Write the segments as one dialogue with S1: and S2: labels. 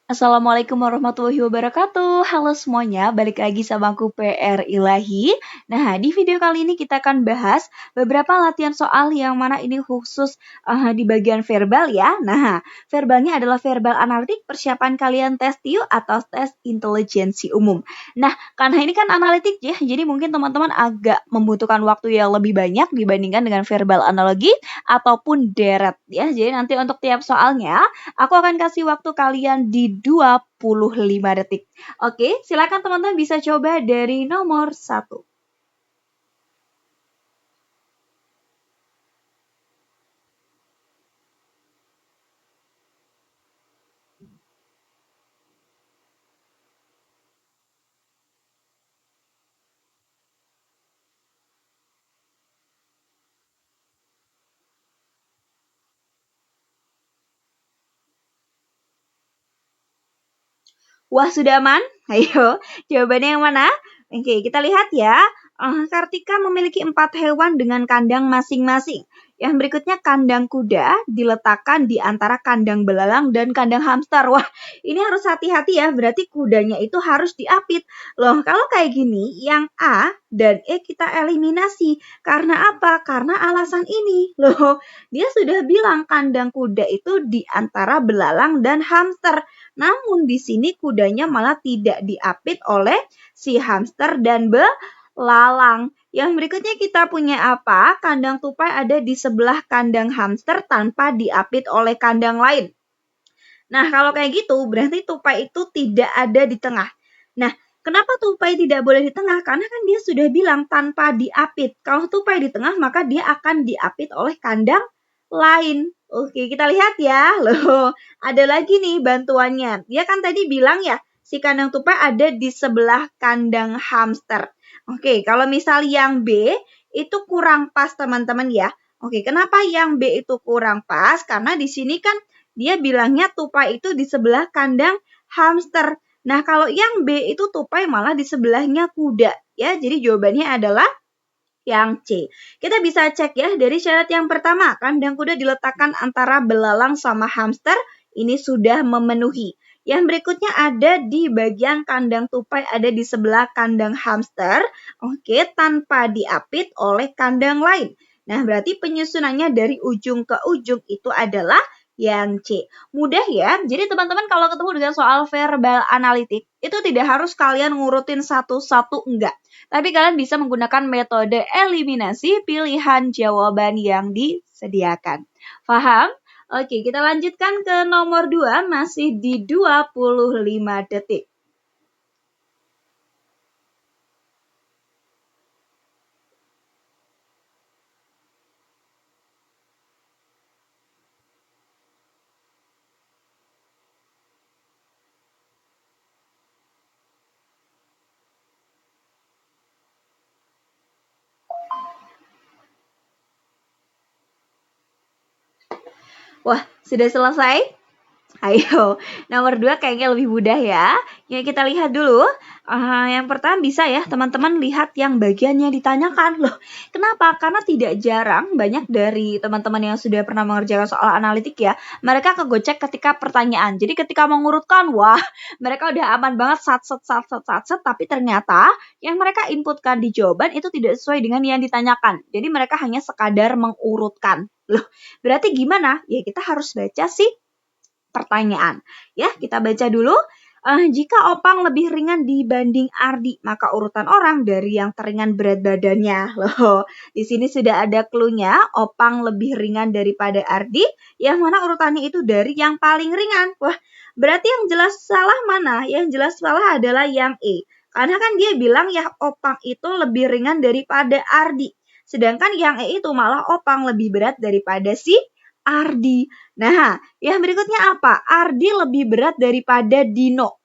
S1: Assalamualaikum warahmatullahi wabarakatuh. Halo semuanya, balik lagi sama aku PR Ilahi. Nah, di video kali ini kita akan bahas beberapa latihan soal yang mana ini khusus di bagian verbal ya. Nah, verbalnya adalah verbal analitik, persiapan kalian tes TIU atau tes intelijensi umum. Nah, karena ini kan analitik ya, jadi mungkin teman-teman agak membutuhkan waktu yang lebih banyak dibandingkan dengan verbal analogi ataupun deret ya. Jadi nanti untuk tiap soalnya aku akan kasih waktu kalian di 25 detik. Oke, silakan teman-teman bisa coba dari nomor 1. Wah, sudah aman? Ayo, jawabannya yang mana? Oke, kita lihat ya. Kartika memiliki 4 hewan dengan kandang masing-masing. Yang berikutnya kandang kuda diletakkan di antara kandang belalang dan kandang hamster. Wah, ini harus hati-hati ya, berarti kudanya itu harus diapit. Loh, kalau kayak gini, yang A dan E kita eliminasi. Karena apa? Karena alasan ini. Loh, dia sudah bilang kandang kuda itu di antara belalang dan hamster. Namun di sini kudanya malah tidak diapit oleh si hamster dan belalang. Yang berikutnya kita punya apa? Kandang tupai ada di sebelah kandang hamster tanpa diapit oleh kandang lain. Nah, kalau kayak gitu berarti tupai itu tidak ada di tengah. Nah, kenapa tupai tidak boleh di tengah? Karena kan dia sudah bilang tanpa diapit. Kalau tupai di tengah maka dia akan diapit oleh kandang lain. Oke, kita lihat ya. Loh, ada lagi nih bantuannya. Dia kan tadi bilang ya, si kandang tupai ada di sebelah kandang hamster. Oke, kalau misal yang B itu kurang pas teman-teman ya. Oke, kenapa yang B itu kurang pas? Karena di sini kan dia bilangnya tupai itu di sebelah kandang hamster. Nah, kalau yang B itu tupai malah di sebelahnya kuda. Ya, jadi jawabannya adalah yang C. Kita bisa cek ya dari syarat yang pertama, kandang kuda diletakkan antara belalang sama hamster, ini sudah memenuhi. Yang berikutnya ada di bagian kandang tupai ada di sebelah kandang hamster, oke, tanpa diapit oleh kandang lain. Nah, berarti penyusunannya dari ujung ke ujung itu adalah yang C. Mudah ya. Jadi teman-teman kalau ketemu dengan soal verbal analitik, itu tidak harus kalian ngurutin satu-satu, enggak. Tapi kalian bisa menggunakan metode eliminasi pilihan jawaban yang disediakan. Paham? Oke, kita lanjutkan ke nomor 2, masih di 25 detik. Wah, sudah selesai? Ayo, nomor 2 kayaknya lebih mudah ya. Yuk kita lihat dulu. Yang pertama bisa ya teman-teman lihat yang bagian yang ditanyakan. Loh, kenapa? Karena tidak jarang banyak dari teman-teman yang sudah pernah mengerjakan soal analitik ya, mereka kegocek ketika pertanyaan. Jadi ketika mengurutkan, wah, mereka udah aman banget satset, tapi ternyata yang mereka inputkan di jawaban itu tidak sesuai dengan yang ditanyakan. Jadi mereka hanya sekadar mengurutkan. Loh, berarti gimana? Ya kita harus baca sih pertanyaan. Ya, kita baca dulu. Jika Opang lebih ringan dibanding Ardi, maka urutan orang dari yang teringan berat badannya. Loh, di sini sudah ada clue-nya. Opang lebih ringan daripada Ardi, yang mana urutannya itu dari yang paling ringan. Wah, berarti yang jelas salah mana? Yang jelas salah adalah yang E. Karena kan dia bilang ya Opang itu lebih ringan daripada Ardi. Sedangkan yang E itu malah Opang lebih berat daripada si Ardi. Nah, yang berikutnya apa? Ardi lebih berat daripada Dino.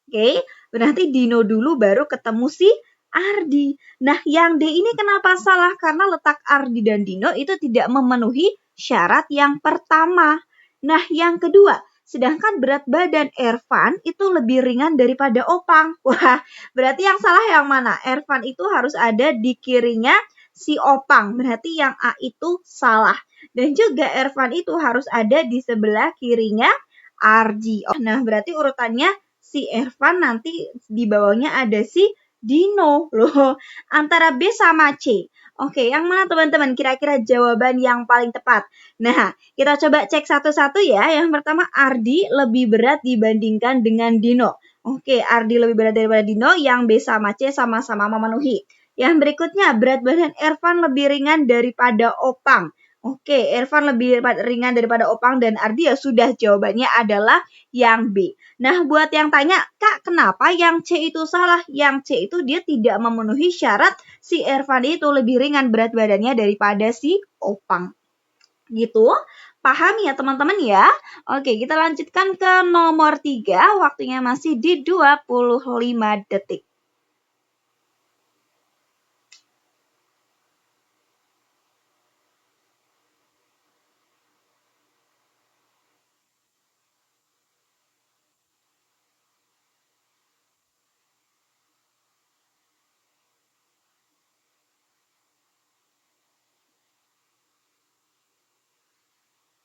S1: Oke, berarti Dino dulu baru ketemu si Ardi. Nah, yang D ini kenapa salah? Karena letak Ardi dan Dino itu tidak memenuhi syarat yang pertama. Nah, yang kedua, sedangkan berat badan Ervan itu lebih ringan daripada Opang. Wah, berarti yang salah yang mana? Ervan itu harus ada di kirinya si Opang. Berarti yang A itu salah. Dan juga Ervan itu harus ada di sebelah kirinya Ardi. Oh, nah berarti urutannya si Ervan, nanti di bawahnya ada si Dino loh, antara B sama C. Oke, yang mana teman-teman kira-kira jawaban yang paling tepat? Nah, kita coba cek satu-satu ya. Yang pertama, Ardi lebih berat dibandingkan dengan Dino. Oke, Ardi lebih berat daripada Dino, yang B sama C sama-sama memenuhi. Yang berikutnya, berat badan Ervan lebih ringan daripada Opang. Oke, Ervan lebih ringan daripada Opang dan Ardi, ya sudah, jawabannya adalah yang B. Nah, buat yang tanya, Kak, kenapa yang C itu salah? Yang C itu dia tidak memenuhi syarat si Ervan itu lebih ringan berat badannya daripada si Opang. Gitu. Paham ya teman-teman ya? Oke, kita lanjutkan ke nomor 3. Waktunya masih di 25 detik.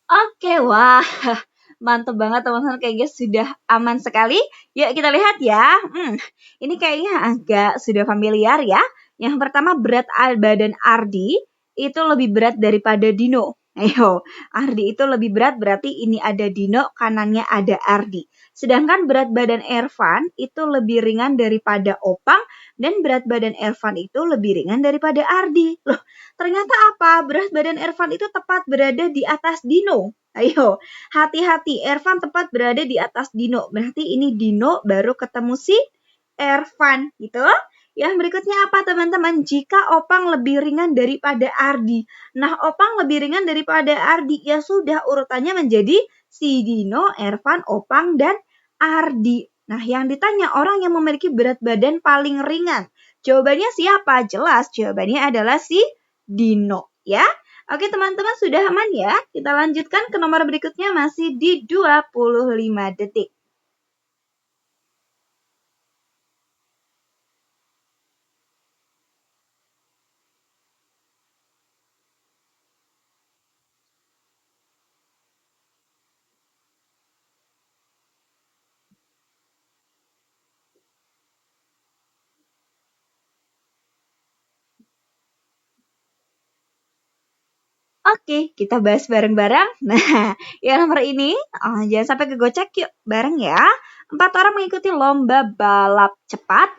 S1: Oke, wah, mantep banget teman-teman, kayaknya sudah aman sekali. Yuk kita lihat ya. Ini kayaknya agak sudah familiar ya. Yang pertama, berat badan Ardi itu lebih berat daripada Dino. Ayo, Ardi itu lebih berat, berarti ini ada Dino, kanannya ada Ardi. Sedangkan berat badan Ervan itu lebih ringan daripada Opang, dan berat badan Ervan itu lebih ringan daripada Ardi. Loh, ternyata apa? Berat badan Ervan itu tepat berada di atas Dino. Ayo, hati-hati, Ervan tepat berada di atas Dino. Berarti ini Dino baru ketemu si Ervan, gitu. Yang berikutnya apa teman-teman? Jika Opang lebih ringan daripada Ardi. Nah, Opang lebih ringan daripada Ardi. Ya sudah, urutannya menjadi si Dino, Ervan, Opang, dan Ardi. Nah, yang ditanya orang yang memiliki berat badan paling ringan. Jawabannya siapa? Jelas, jawabannya adalah si Dino. Ya, oke teman-teman, sudah aman ya? Kita lanjutkan ke nomor berikutnya, masih di 25 detik. Oke, kita bahas bareng-bareng. Nah, yang nomor ini, jangan sampai kegocek, yuk bareng ya. 4 orang mengikuti lomba balap cepat,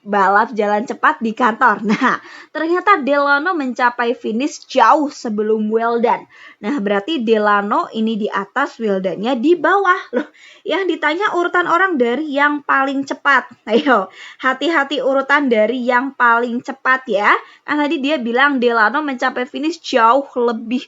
S1: balap jalan cepat di kantor. Nah, ternyata Delano mencapai finish jauh sebelum Wildan. Nah, berarti Delano ini di atas, Wildannya di bawah. Loh, yang ditanya urutan orang dari yang paling cepat. Ayo, hati-hati urutan dari yang paling cepat ya. Kan tadi dia bilang Delano mencapai finish jauh lebih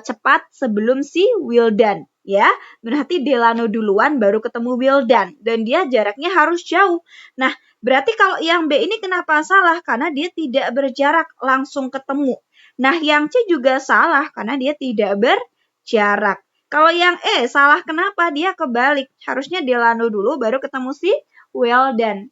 S1: cepat sebelum si Wildan. Ya, berarti Delano duluan baru ketemu Wildan dan dia jaraknya harus jauh. Nah, berarti kalau yang B ini kenapa salah? Karena dia tidak berjarak langsung ketemu. Nah, yang C juga salah karena dia tidak berjarak. Kalau yang E salah kenapa? Dia kebalik. Harusnya Delano dulu baru ketemu si Wildan.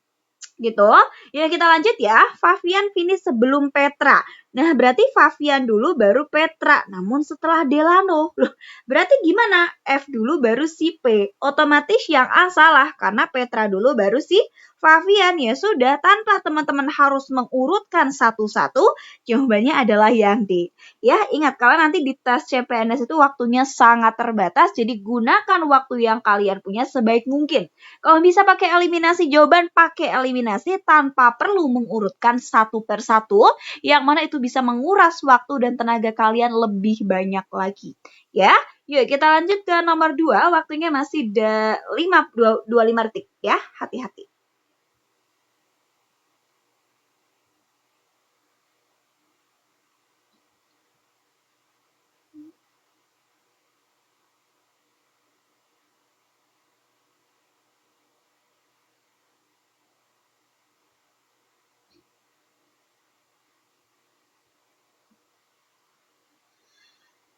S1: Gitu. Ya kita lanjut ya. Fabian finish sebelum Petra. Nah, berarti Fabian dulu baru Petra. Namun setelah Delano. Loh, berarti gimana? F dulu baru si P. Otomatis yang A salah karena Petra dulu baru si Fabian. Ya sudah, tanpa teman-teman harus mengurutkan satu-satu, jawabannya adalah yang D. Ya, ingat kalau nanti di tes CPNS itu waktunya sangat terbatas, jadi gunakan waktu yang kalian punya sebaik mungkin. Kalau bisa pakai eliminasi jawaban, pakai eliminasi tanpa perlu mengurutkan satu per satu, yang mana itu bisa menguras waktu dan tenaga kalian lebih banyak lagi. Ya, yuk kita lanjut ke nomor 2, waktunya masih 25 detik ya, hati-hati.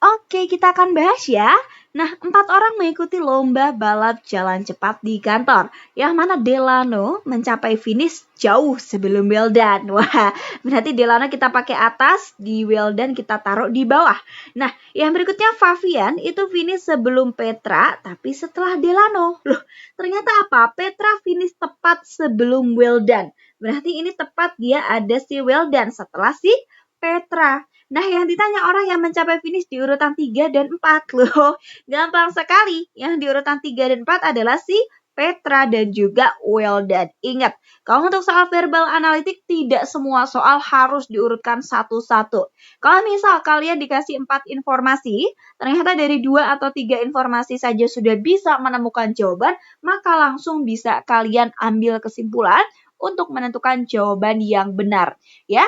S1: Oke, kita akan bahas ya. Nah, 4 orang mengikuti lomba balap jalan cepat di kantor. Yang mana Delano mencapai finish jauh sebelum Wildan. Wah, berarti Delano kita pakai atas, di Wildan kita taruh di bawah. Nah, yang berikutnya Fabian itu finish sebelum Petra, tapi setelah Delano. Loh, ternyata apa? Petra finish tepat sebelum Wildan. Berarti ini tepat dia ada si Wildan setelah si Petra. Nah, yang ditanya orang yang mencapai finish di urutan 3 dan 4 loh. Gampang sekali. Yang di urutan 3 dan 4 adalah si Petra dan juga Wildan. Ingat, kalau untuk soal verbal analitik tidak semua soal harus diurutkan satu-satu. Kalau misal kalian dikasih 4 informasi, ternyata dari 2 atau 3 informasi saja sudah bisa menemukan jawaban, maka langsung bisa kalian ambil kesimpulan untuk menentukan jawaban yang benar. Ya,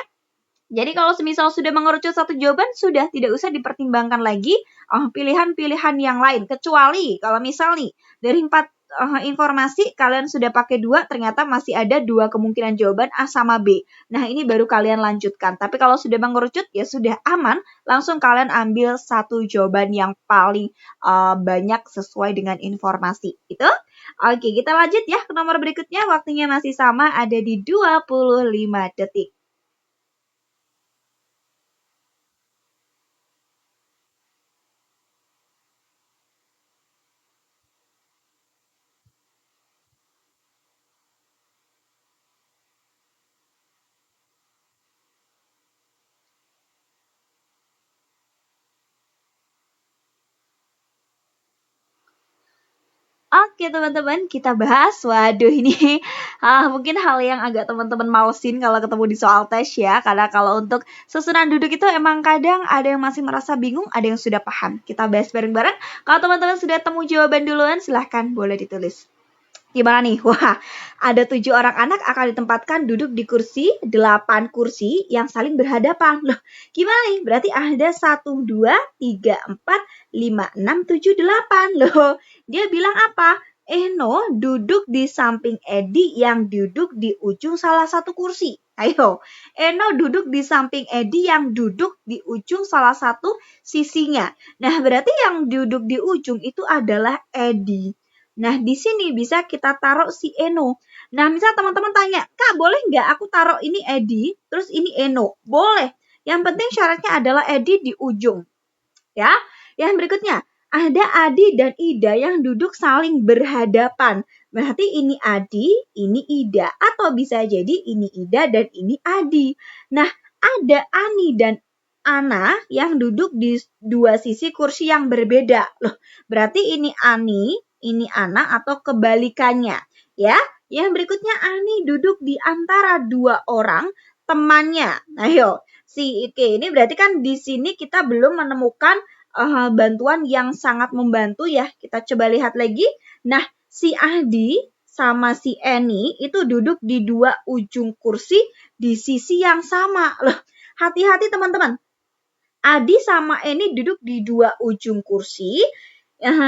S1: jadi kalau semisal sudah mengerucut satu jawaban, sudah tidak usah dipertimbangkan lagi pilihan-pilihan yang lain. Kecuali kalau misal nih, dari 4 informasi kalian sudah pakai 2, ternyata masih ada 2 kemungkinan jawaban A sama B. Nah, ini baru kalian lanjutkan. Tapi kalau sudah mengerucut, ya sudah aman. Langsung kalian ambil satu jawaban yang paling banyak sesuai dengan informasi. Itu. Oke, kita lanjut ya ke nomor berikutnya. Waktunya masih sama, ada di 25 detik. Oke teman-teman, kita bahas. Waduh ini mungkin hal yang agak teman-teman malesin kalau ketemu di soal tes ya. Karena kalau untuk susunan duduk itu emang kadang ada yang masih merasa bingung, ada yang sudah paham. Kita bahas bareng-bareng. Kalau teman-teman sudah temu jawaban duluan, silahkan boleh ditulis. Gimana nih? Wah, ada 7 orang anak akan ditempatkan duduk di kursi, 8 kursi yang saling berhadapan. Loh, gimana nih? Berarti ada 1, 2, 3, 4, 5, 6, 7, 8. Loh, dia bilang apa? Eno duduk di samping Edi yang duduk di ujung salah satu kursi. Ayo, Eno duduk di samping Edi yang duduk di ujung salah satu sisinya. Nah, berarti yang duduk di ujung itu adalah Edi. Nah, di sini bisa kita taruh si Eno. Nah, misal teman-teman tanya, Kak, boleh nggak aku taruh ini Edi, terus ini Eno? Boleh. Yang penting syaratnya adalah Edi di ujung. Ya, yang berikutnya, ada Adi dan Ida yang duduk saling berhadapan. Berarti ini Adi, ini Ida. Atau bisa jadi ini Ida dan ini Adi. Nah, ada Ani dan Ana yang duduk di dua sisi kursi yang berbeda. Loh, berarti ini Ani, ini Ana atau kebalikannya. Ya, yang berikutnya Ani duduk di antara 2 orang temannya. Ayo, oke, ini berarti kan di sini kita belum menemukan bantuan yang sangat membantu ya. Kita coba lihat lagi. Nah, si Adi sama si Eni itu duduk di 2 ujung kursi di sisi yang sama. Loh, hati-hati teman-teman. Adi sama Eni duduk di 2 ujung kursi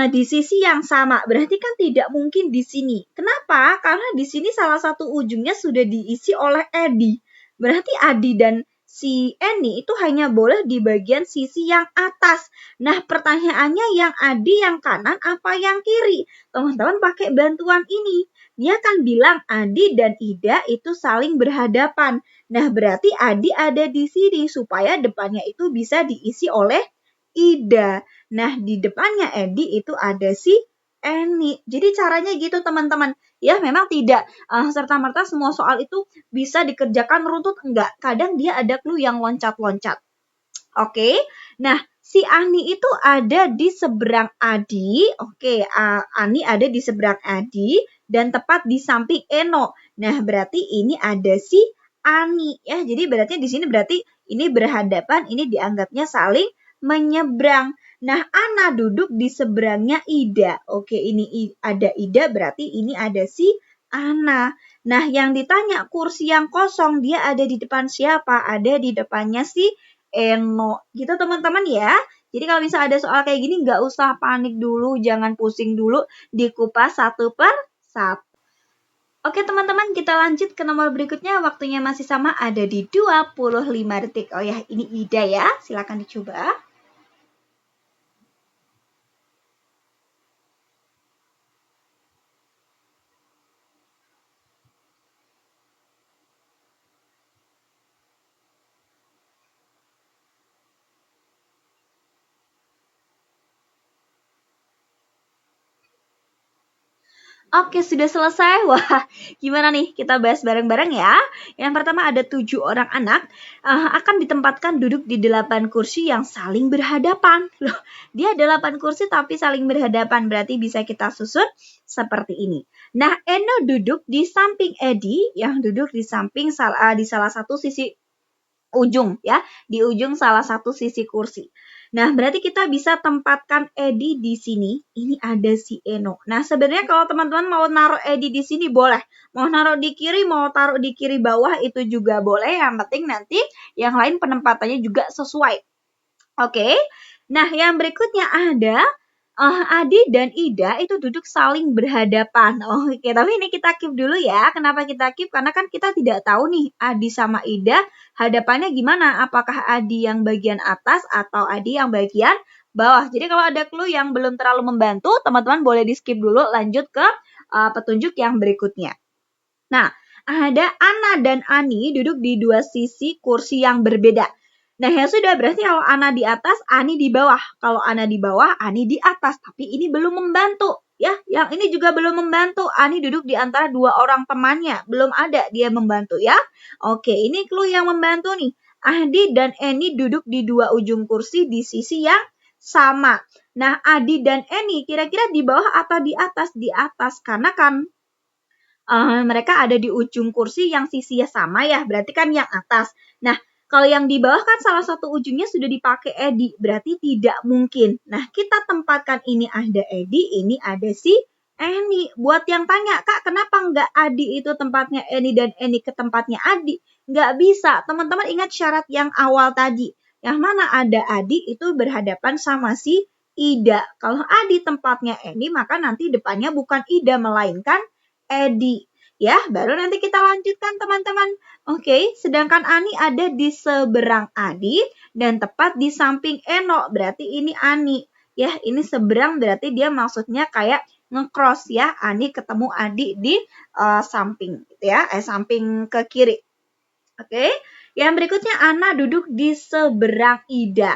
S1: di sisi yang sama. Berarti kan tidak mungkin di sini. Kenapa? Karena di sini salah satu ujungnya sudah diisi oleh Edi. Berarti Adi dan si Eni itu hanya boleh di bagian sisi yang atas. Nah, pertanyaannya yang Adi yang kanan apa yang kiri? Teman-teman pakai bantuan ini. Dia kan bilang Adi dan Ida itu saling berhadapan. Nah, berarti Adi ada di sini supaya depannya itu bisa diisi oleh Ida. Nah, di depannya Edi itu ada si Eni. Jadi caranya gitu teman-teman. Ya memang tidak serta-merta semua soal itu bisa dikerjakan runtut. Enggak. Kadang dia ada clue yang loncat-loncat. Oke. Nah, si Ani itu ada di seberang Adi. Oke, Ani ada di seberang Adi dan tepat di samping Eno. Nah, berarti ini ada si Ani ya. Jadi berarti di sini berarti ini berhadapan, ini dianggapnya saling menyeberang. Nah, Ana duduk di seberangnya Ida. Oke, ini ada Ida, berarti ini ada si Ana. Nah, yang ditanya kursi yang kosong, dia ada di depan siapa? Ada di depannya si Eno. Gitu teman-teman ya. Jadi kalau misalnya ada soal kayak gini, nggak usah panik dulu, jangan pusing dulu, dikupas satu per satu. Oke teman-teman, kita lanjut ke nomor berikutnya. Waktunya masih sama, ada di 25 detik. Oh ya, ini Ida ya. Silakan dicoba. Oke, sudah selesai. Wah, gimana nih? Kita bahas bareng-bareng ya. Yang pertama ada 7 orang anak akan ditempatkan duduk di 8 kursi yang saling berhadapan. Loh, dia 8 kursi tapi saling berhadapan. Berarti bisa kita susun seperti ini. Nah, Eno duduk di samping Edi yang duduk di samping di salah satu sisi ujung ya, di ujung salah satu sisi kursi. Nah, berarti kita bisa tempatkan Edi di sini. Ini ada si Eno. Nah, sebenarnya kalau teman-teman mau naruh Edi di sini boleh. Mau naruh di kiri, mau taruh di kiri bawah itu juga boleh. Yang penting nanti yang lain penempatannya juga sesuai. Oke. Nah, yang berikutnya ada Adi dan Ida itu duduk saling berhadapan. Oke, tapi ini kita keep dulu ya. Kenapa kita keep? Karena kan kita tidak tahu nih Adi sama Ida hadapannya gimana. Apakah Adi yang bagian atas atau Adi yang bagian bawah. Jadi kalau ada clue yang belum terlalu membantu, teman-teman boleh di skip dulu lanjut ke petunjuk yang berikutnya. Nah, ada Ana dan Ani duduk di dua sisi kursi yang berbeda. Nah, ya sudah, berarti kalau Ana di atas, Ani di bawah. Kalau Ana di bawah, Ani di atas. Tapi ini belum membantu. Ya, yang ini juga belum membantu. Ani duduk di antara 2 orang temannya. Belum ada dia membantu ya. Oke, ini clue yang membantu nih. Adi dan Eni duduk di 2 ujung kursi di sisi yang sama. Nah, Adi dan Eni kira-kira di bawah atau di atas? Di atas, karena kan mereka ada di ujung kursi yang sisinya sama ya, berarti kan yang atas. Nah, kalau yang di bawah kan salah satu ujungnya sudah dipakai Edi, berarti tidak mungkin. Nah, kita tempatkan ini ada Edi, ini ada si Eni. Buat yang tanya, Kak, kenapa nggak Adi itu tempatnya Eni dan Eni ke tempatnya Adi? Nggak bisa. Teman-teman ingat syarat yang awal tadi. Yang mana ada Adi itu berhadapan sama si Ida. Kalau Adi tempatnya Eni, maka nanti depannya bukan Ida, melainkan Edi. Ya, baru nanti kita lanjutkan teman-teman. Oke, sedangkan Ani ada di seberang Adi dan tepat di samping Eno. Berarti ini Ani. Ya, ini seberang berarti dia maksudnya kayak nge-cross ya. Ani ketemu Adi di samping gitu ya. Samping ke kiri. Oke, yang berikutnya Ana duduk di seberang Ida.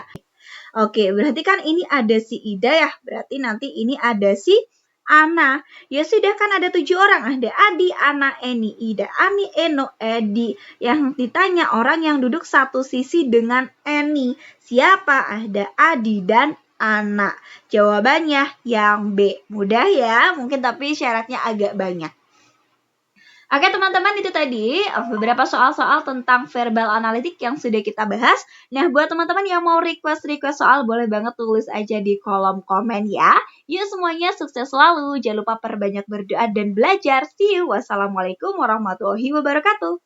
S1: Oke, berarti kan ini ada si Ida ya. Berarti nanti ini ada si Ana. Ya sudah, kan ada 7 orang. Ada Adi, Ana, Eni, Ida, Ani, Eno, Edi. Yang ditanya orang yang duduk satu sisi dengan Eni. Siapa? Ada Adi dan Ana. Jawabannya yang B. Mudah ya, mungkin tapi syaratnya agak banyak. Oke teman-teman, itu tadi beberapa soal-soal tentang verbal analitik yang sudah kita bahas. Nah, buat teman-teman yang mau request soal, boleh banget tulis aja di kolom komen ya. Yuk semuanya sukses selalu, jangan lupa perbanyak berdoa dan belajar. See you, wassalamualaikum warahmatullahi wabarakatuh.